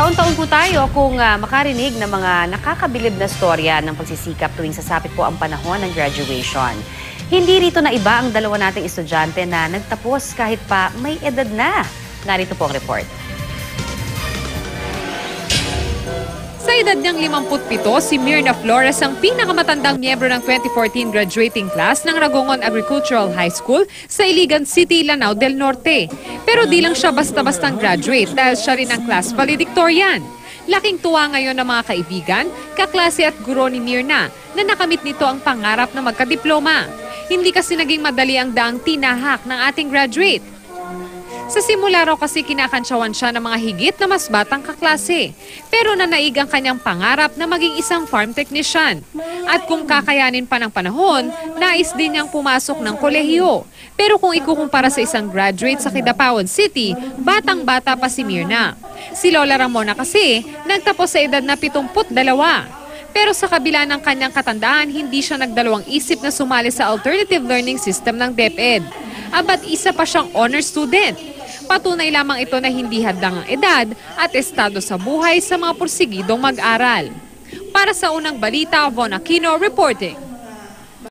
Taon-taon po tayo kung makarinig ng mga nakakabilib na storya ng pagsisikap tuwing sasapit po ang panahon ng graduation. Hindi rito na iba ang dalawa nating estudyante na nagtapos kahit pa may edad na. Narito po ang report. Sa edad niyang 57, si Mirna Flores ang pinakamatandang miyembro ng 2014 graduating class ng Ragongon Agricultural High School sa Iligan City, Lanao del Norte. Pero di lang siya basta-bastang graduate dahil siya rin ang class valedictorian. Laking tuwa ngayon ng mga kaibigan, kaklase at guro ni Mirna na nakamit nito ang pangarap na magkadiploma. Hindi kasi naging madali ang daang tinahak ng ating graduate. Sa simula raw kasi kinakantsawan siya ng mga higit na mas batang kaklase. Pero nanaig ang kanyang pangarap na maging isang farm technician. At kung kakayanin pa ng panahon, nais din niyang pumasok ng kolehiyo. Pero kung ikukumpara sa isang graduate sa Kidapawan City, batang-bata pa si Mirna. Si Lola Ramona kasi nagtapos sa edad na 72. Pero sa kabila ng kanyang katandaan, hindi siya nagdalawang isip na sumali sa alternative learning system ng DepEd. Abat isa pa siyang honor student. Patunay lamang ito na hindi hadlang ang edad at estado sa buhay sa mga porsigidong mag-aral. Para sa unang balita, Von Aquino reporting.